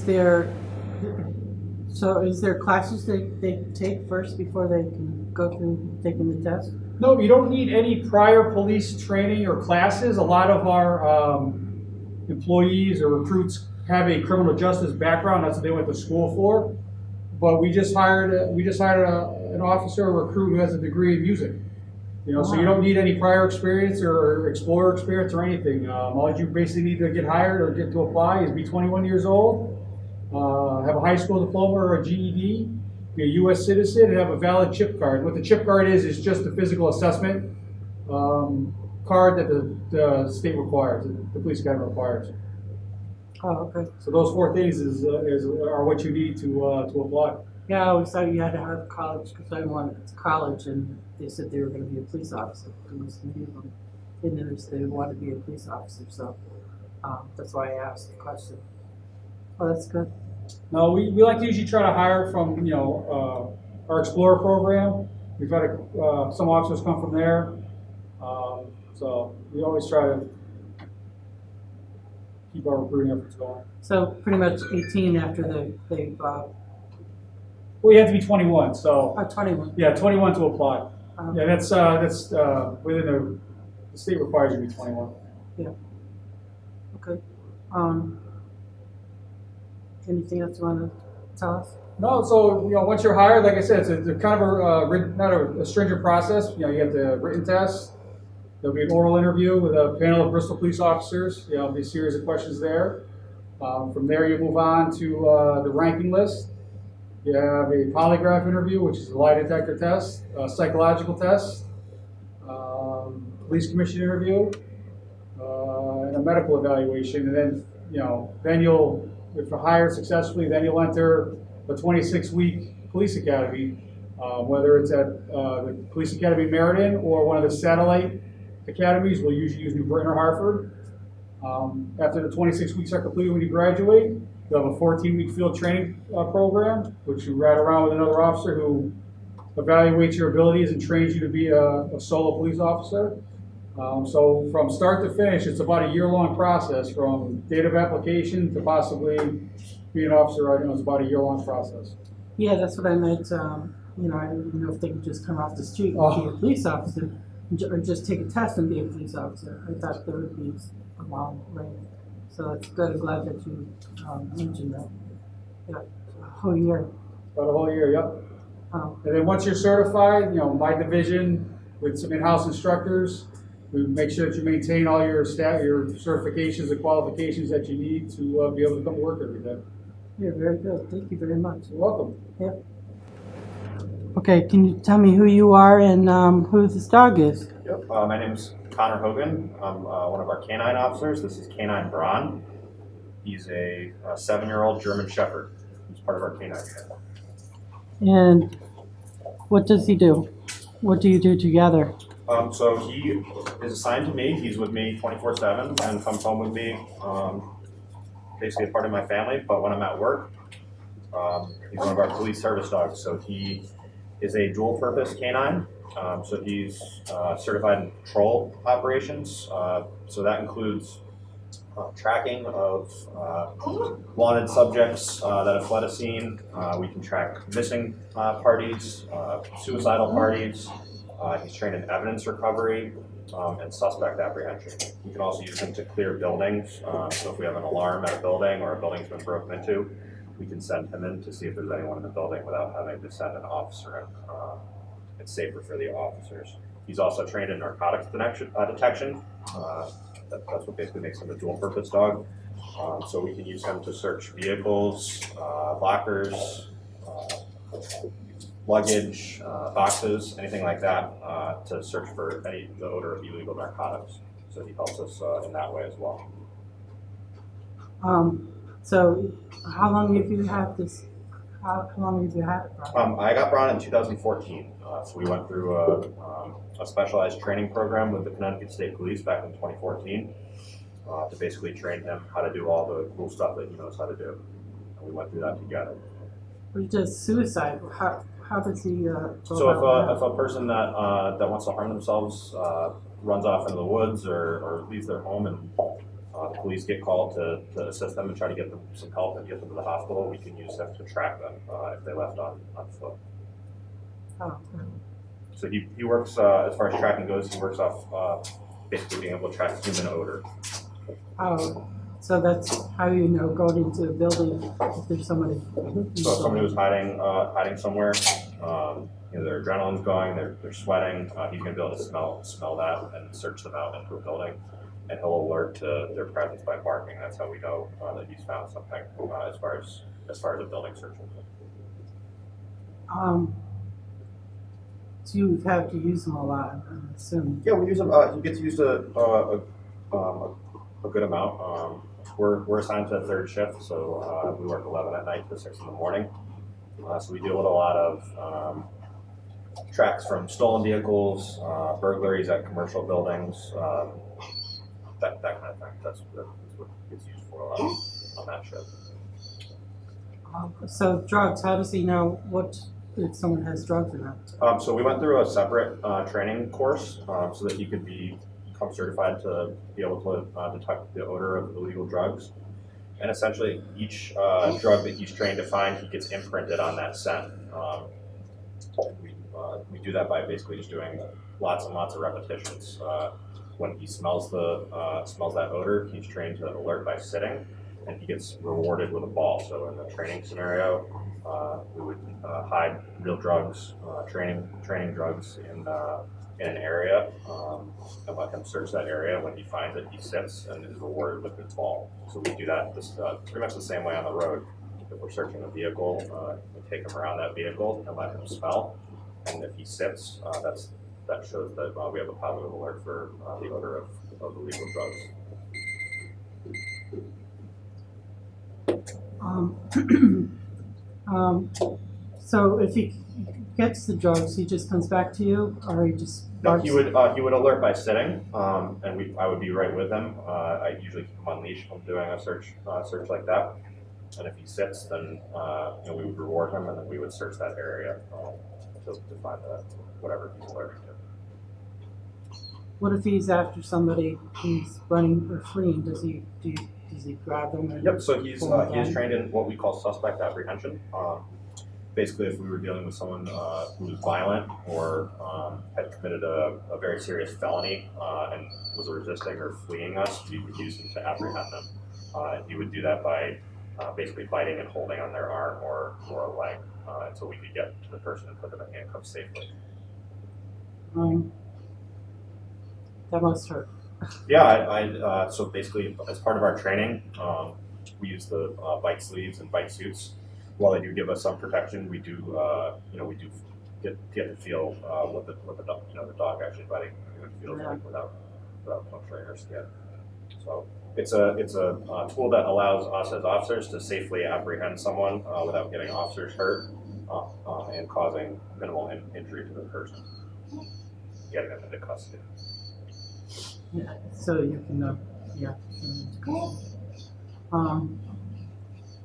there, so is there classes they take first before they can go through taking the test? No, you don't need any prior police training or classes. A lot of our employees or recruits have a criminal justice background. That's what they went to school for. But we just hired an officer or recruit who has a degree in music. You know, so you don't need any prior experience or explorer experience or anything. All you basically need to get hired or get to apply is be 21 years old, have a high school diploma or a GED, be a U.S. citizen, and have a valid chip card. What the chip card is just a physical assessment card that the state requires, the police academy requires. Oh, okay. So those 4 things are what you need to apply. Yeah, I always thought you had to have college because I wanted college, and they said they were going to be a police officer. And most of them didn't understand they wanted to be a police officer, so that's why I asked the question. Oh, that's good. No, we like to usually try to hire from our Explorer program. We've had some officers come from there, so we always try to keep our recruiting efforts going. So pretty much 18 after they've Well, you have to be 21, so 21. yeah, 21 to apply. Okay. Yeah, that's within the state requires you to be 21. Yeah. Okay. Anything else you want to tell us? No, so once you're hired, like I said, it's a kind of not a stringent process. You have the written test. There'll be an oral interview with a panel of Bristol police officers. There'll be a series of questions there. From there, you move on to the ranking list. You have a polygraph interview, which is a lie detector test, a psychological test, police commission interview, and a medical evaluation. And then you'll, if you're hired successfully, then you'll enter a 26-week police academy, whether it's at the Police Academy Meriden or one of the satellite academies. We'll usually use New Britain or Hartford. After the 26 weeks are completed when you graduate, you'll have a 14-week field training program, which you ride around with another officer who evaluates your abilities and trains you to be a solo police officer. So from start to finish, it's about a year-long process, from date of application to possibly being an officer. It's about a year-long process. Yeah, that's what I meant. I didn't know if they could just come off the street and be a police officer, or just take a test and be a police officer. I thought there would be a long range. So it's good. I'm glad that you mentioned that. Yeah, a whole year. About a whole year, yep. And then once you're certified, my division with some in-house instructors, we make sure that you maintain all your certifications and qualifications that you need to be able to come to work every day. Yeah, very good. Thank you very much. You're welcome. Yeah. Okay, can you tell me who you are and who this dog is? Yep. My name's Connor Hogan. I'm one of our canine officers. This is Canine Braun. He's a 7-year-old German Shepherd. He's part of our canine family. And what does he do? What do you do together? So he is assigned to me. He's with me 24/7 and comes home with me. Basically a part of my family. But when I'm at work, he's one of our police service dogs. So he is a dual-purpose canine. So he's certified in patrol operations. So that includes tracking of wanted subjects that have fled a scene. We can track missing parties, suicidal parties. He's trained in evidence recovery and suspect apprehension. We can also use him to clear buildings. So if we have an alarm at a building or a building's been broken into, we can send him in to see if there's anyone in the building without having to send an officer in. It's safer for the officers. He's also trained in narcotics detection. That's what basically makes him a dual-purpose dog. So we can use him to search vehicles, lockers, luggage, boxes, anything like that, to search for the odor of illegal narcotics. So he helps us in that way as well. So how long have you had this? How long have you had it? I got Braun in 2014. So we went through a specialized training program with the Connecticut State Police back in 2014 to basically train him how to do all the cool stuff that he knows how to do. And we went through that together. He does suicide. How does he So if a person that wants to harm themselves runs off into the woods or leaves their home and the police get called to assist them and try to get them some help and get them to the hospital, we can use them to track them if they left on foot. Oh, So he works, as far as tracking goes, he works off basically being able to track human odor. oh, so that's how you know going into a building if there's somebody. So if somebody was hiding somewhere, their adrenaline's going, they're sweating, he's gonna be able to smell that and search them out into a building. And he'll alert to their presence by barking. That's how we know that he's found something as far as a building search. So you have to use them a lot, I'm assuming. Yeah, we use them. He gets used a good amount. We're assigned to a third shift, so we work 11 at night to 6 in the morning. So we deal with a lot of tracks from stolen vehicles, burglaries at commercial buildings, that kind of thing. That's what gets used for a lot on that shift. So drugs, how does he know what if someone has drugs or not? So we went through a separate training course so that he could become certified to be able to detect the odor of illegal drugs. And essentially, each drug that he's trained to find, he gets imprinted on that scent. We do that by basically just doing lots and lots of repetitions. When he smells that odor, he's trained to alert by sitting, and he gets rewarded with a ball. So in the training scenario, we would hide real drugs, training drugs in an area, and let him search that area. When he finds it, he sits and is rewarded with his ball. So we do that pretty much the same way on the road. If we're searching a vehicle, we take him around that vehicle and let him smell. And if he sits, that shows that we have a positive alert for the odor of illegal drugs. So if he gets the drugs, he just comes back to you, or he just No, barks? he would alert by sitting, and I would be right with him. I usually keep him on leash when doing a search like that. And if he sits, then we would reward him, and then we would search that area to find whatever he's allergic to. What if he's after somebody who's running or fleeing? Does he grab them? And Yep. So he is pull them down? trained in what we call suspect apprehension. Basically, if we were dealing with someone who was violent or had committed a very serious felony and was resisting or fleeing us, we would use him to apprehend them. And he would do that by basically biting and holding on their arm or a leg until we could get to the person and put them in handcuffs safely. That must hurt. Yeah, so basically, as part of our training, we use the bite sleeves and bite suits. While they do give us some protection, we do get to feel what the dog actually biting feels like without puncturing our skin. So it's a tool that allows us as officers to safely apprehend someone without getting officers hurt and causing minimal injury to the person, getting them into custody. Yeah. So you can, yeah.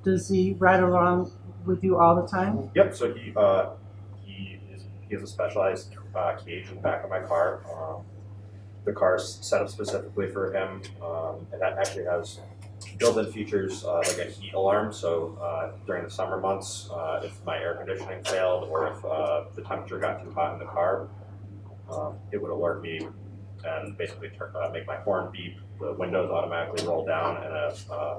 Does he ride around with you all the time? Yep. So he has a specialized cage in the back of my car. The car's set up specifically for him, and that actually has built-in features like a heat alarm. So during the summer months, if my air conditioning failed or if the temperature got too hot in the car, it would alert me and basically make my horn beep. The windows automatically roll down, and an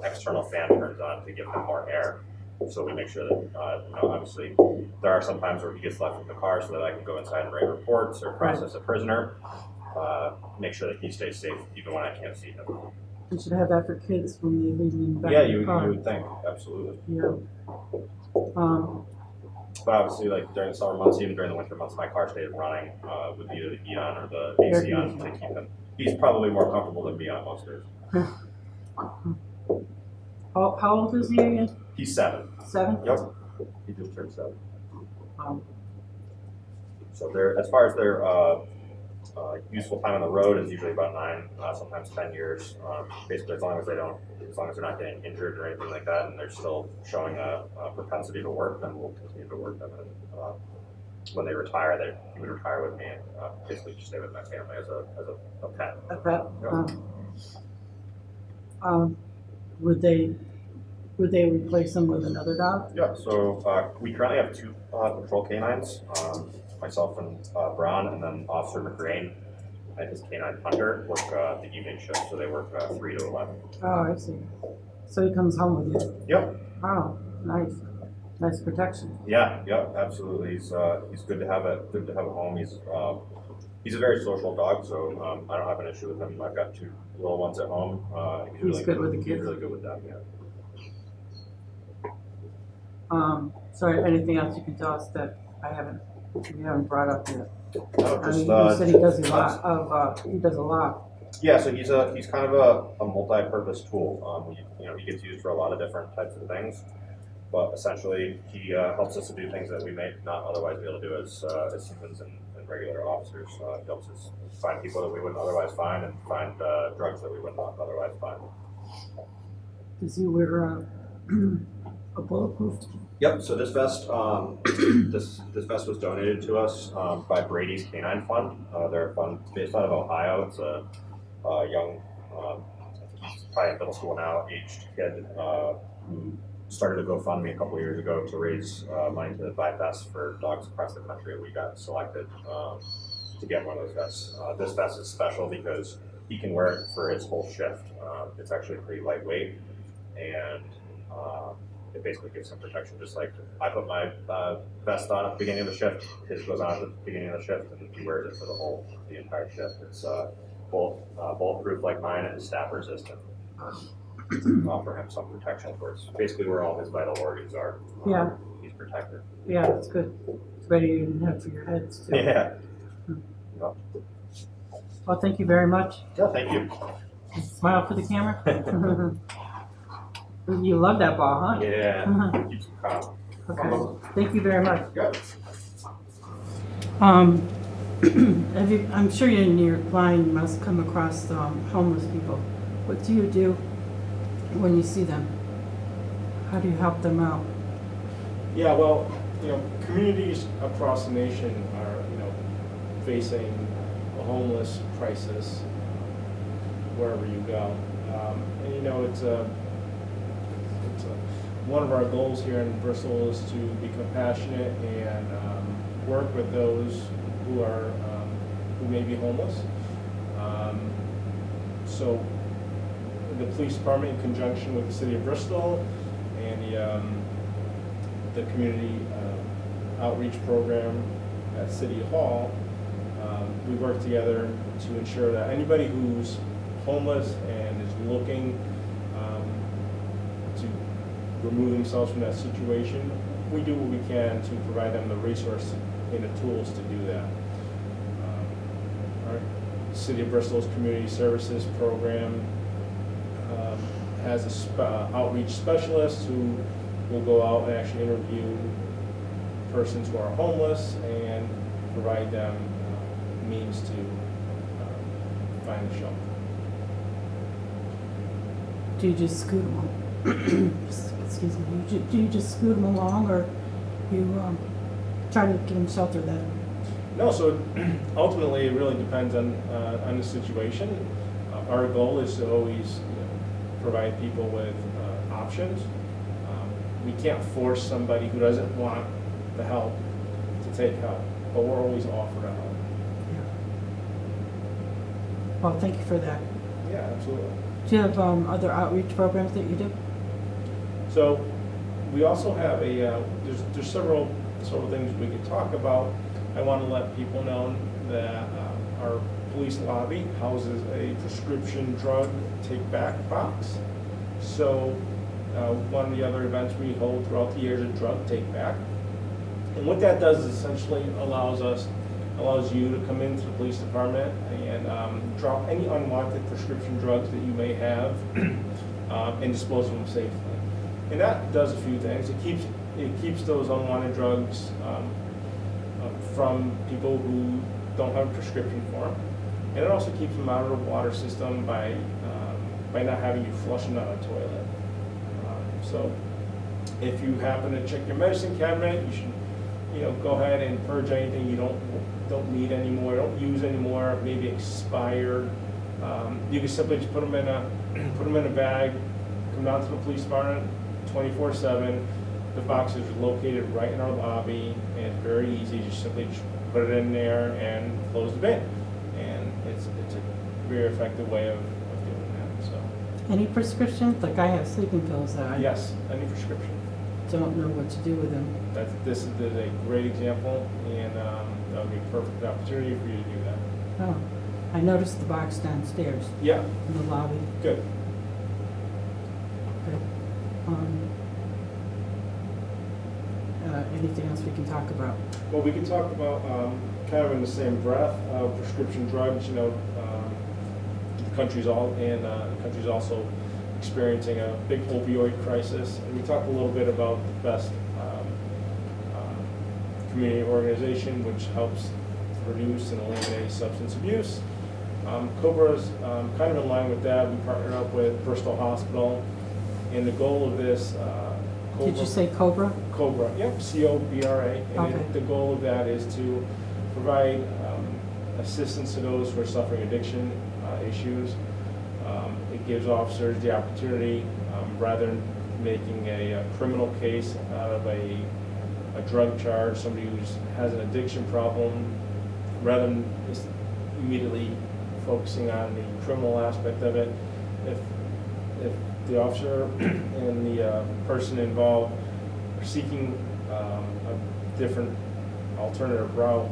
external fan turns on to give him more air. So we make sure that, obviously, there are some times where he gets left in the car so that I can go inside and write reports or process a prisoner. Make sure that he stays safe even when I can't see him. You should have that for kids when they leave in the back Yeah, of the you car. would think, absolutely. Yeah. But obviously, like during the summer months, even during the winter months, my car stays running with either the heat on or the AC on to keep him. He's probably more comfortable than me on most days. How old is he again? He's 7. 7? Yep. He just turned 7. Um, So as far as their useful time on the road is usually about 9, sometimes 10 years. Basically, as long as they're not getting injured or anything like that, and they're still showing a propensity to work, then we'll continue to work them. And when they retire, he would retire with me and basically just stay with my family as a pet. a pet? Yep. Would they replace them with another dog? Yeah, so we currently have two patrol canines, myself and Brown, and then Officer McGrain and his canine Hunter work the evening shift, so they work 3 to 11. Oh, I see. So he comes home with you? Yep. Oh, nice. Nice protection. Yeah, absolutely. He's good to have at home. He's a very social dog, so I don't have an issue with him. I've got two little ones at home. He's really good with the He's kids. really good with them. Yeah. Sorry, anything else you can tell us that you haven't brought up yet? No, I just, mean, you said he does a lot. Yeah, so he's kind of a multi-purpose tool. He gets used for a lot of different types of things, but essentially he helps us to do things that we may not otherwise be able to do as humans and regular officers. He helps us find people that we wouldn't otherwise find and find drugs that we would not otherwise find. Does he wear a bulletproof? Yep. So this vest, this vest was donated to us by Brady's Canine Fund. They're a fund based out of Ohio. It's a young, he's probably in middle school now, aged kid who started a GoFundMe a couple years ago to raise money to buy vests for dogs across the country. We got selected to get one of those vests. This vest is special because he can wear it for his whole shift. It's actually pretty lightweight, and it basically gives him protection. Just like I put my vest on at the beginning of the shift, his goes on at the beginning of the shift, and he wears it for the entire shift. It's bulletproof like mine and staff resistant. Offer him some protection for us. Basically, where all his vital organs are. Yeah. He's protected. Yeah, that's good. It's better you didn't have for your heads too. Yeah. Well, thank you very much. Yeah, thank you. Smile for the camera. You love that ball, huh? Yeah. Keeps him calm. Okay. Thank you very much. Good. I'm sure in your line you must come across homeless people. What do you do when you see them? How do you help them out? Yeah, well, communities across the nation are, facing a homeless crisis wherever you go. And it's one of our goals here in Bristol is to be compassionate and work with those who are who may be homeless. So the police department, in conjunction with the city of Bristol and the community outreach program at City Hall, we work together to ensure that anybody who's homeless and is looking to remove themselves from that situation, we do what we can to provide them the resources and the tools to do that. Our City of Bristol's Community Services program has a outreach specialist who will go out and actually interview persons who are homeless and provide them means to find a shelter. Do you just scoot them along? Excuse me. Do you just scoot them along, or you try to give them shelter then? No, so ultimately it really depends on the situation. Our goal is to always provide people with options. We can't force somebody who doesn't want the help to take help, but we're always offered help. Well, thank you for that. Yeah, absolutely. Do you have other outreach programs that you do? So we also have there's several things we could talk about. I want to let people know that our police lobby houses a prescription drug take-back box. So one of the other events we hold throughout the year is a drug take-back. And what that does is essentially allows you to come into the police department and drop any unwanted prescription drugs that you may have and dispose of them safely. And that does a few things. It keeps those unwanted drugs from people who don't have a prescription for them. And it also keeps them out of the water system by not having you flush them down a toilet. So if you happen to check your medicine cabinet, you should go ahead and purge anything you don't need anymore, don't use anymore, maybe expired. You can simply just put them in put them in a bag, come down to the police department 24/7. The boxes are located right in our lobby, and it's very easy. You simply just put it in there and close the bin. And it's a very effective way of doing that, so. Any prescriptions? Like I have sleeping pills that I Yes, any prescription. don't know what to do with them. This is a great example, and that would be a perfect opportunity for you to do that. Oh, I noticed the box downstairs Yeah, in the lobby. good. Okay. Anything else we can talk about? Well, we can talk about, kind of in the same breath, prescription drugs, you know, the country's also experiencing a big opioid crisis. And we talked a little bit about the best community organization, which helps reduce and eliminate substance abuse. COBRA's kind of in line with that. We partnered up with Bristol Hospital, and the goal of this, Did you say Cobra? COBRA, yep, COBRA. And Okay. the goal of that is to provide assistance to those who are suffering addiction issues. It gives officers the opportunity, rather than making a criminal case out of a drug charge, somebody who has an addiction problem, rather than just immediately focusing on the criminal aspect of it. If the officer and the person involved are seeking a different alternative route,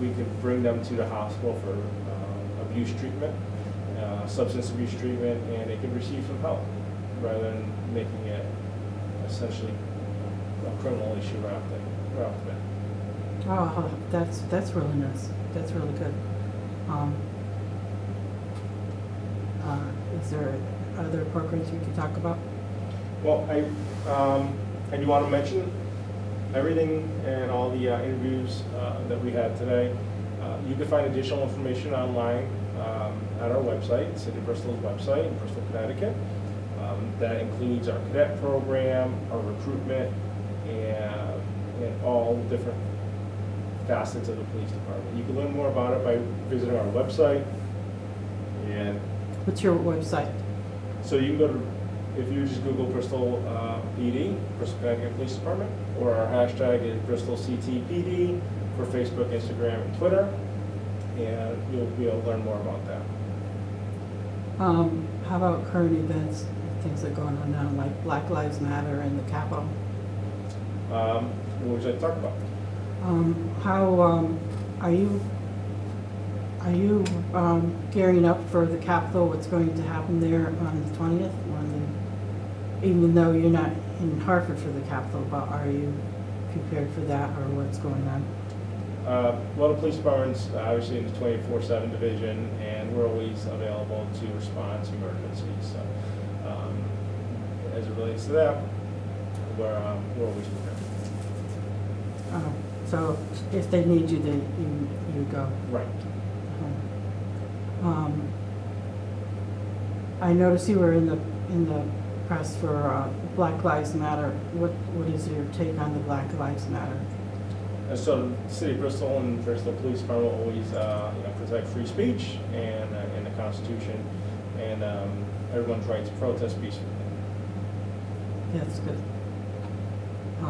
we could bring them to the hospital for abuse treatment, substance abuse treatment, and they could receive some help rather than making it essentially a criminal issue right off the bat. Oh, that's really nice. That's really good. Is there other programs we could talk about? Well, I do want to mention everything and all the interviews that we had today. You can find additional information online at our website, City of Bristol's website in Bristol, Connecticut. That includes our cadet program, our recruitment, and all different facets of the police department. You can learn more about it by visiting our website. And What's your website? so you can go to, if you just Google Bristol PD, Bristol Connecticut Police Department, or our hashtag is Bristol CTPD for Facebook, Instagram, and Twitter, and you'll be able to learn more about that. How about current events, things that are going on now, like Black Lives Matter and the Capitol? What would you like to talk about? How are you gearing up for the Capitol? What's going to happen there on the 20th? Even though you're not in Hartford for the Capitol, but are you prepared for that, or what's going on? Well, the police department's obviously in the 24/7 division, and we're always available to respond to emergencies. So, as it relates to that, we're always prepared. So if they need you, you go. Right. I noticed you were in the press for Black Lives Matter. What is your take on the Black Lives Matter? And so the City of Bristol and Bristol Police Department will always protect free speech and the Constitution, and everyone's right to protest peacefully. That's good. I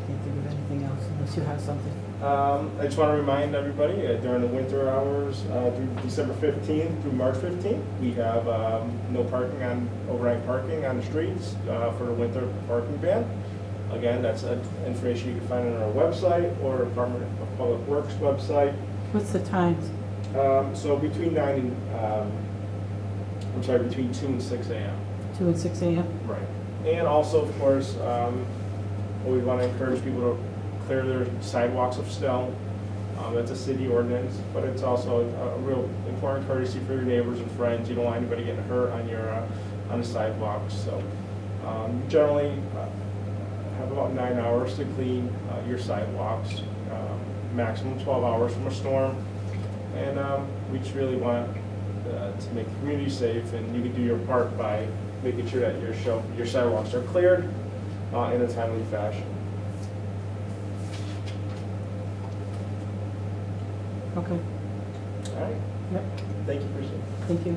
can't think of anything else unless you have something. I just want to remind everybody, during the winter hours, through December 15th through March 15th, we have no overnight parking on the streets for the winter parking ban. Again, that's information you can find on our website or Department of Public Works website. What's the times? So between between 2 and 6 a.m. 2 and 6 a.m.? Right. And also, of course, we want to encourage people to clear their sidewalks of snow. That's a city ordinance, but it's also a real important courtesy for your neighbors and friends. You don't want anybody getting hurt on the sidewalks. So generally have about 9 hours to clean your sidewalks, maximum 12 hours from a storm. And we just really want to make the community safe, and you can do your part by making sure that your sidewalks are cleared in a timely fashion. Okay. All right. Yep. Thank you, Christine. Thank you.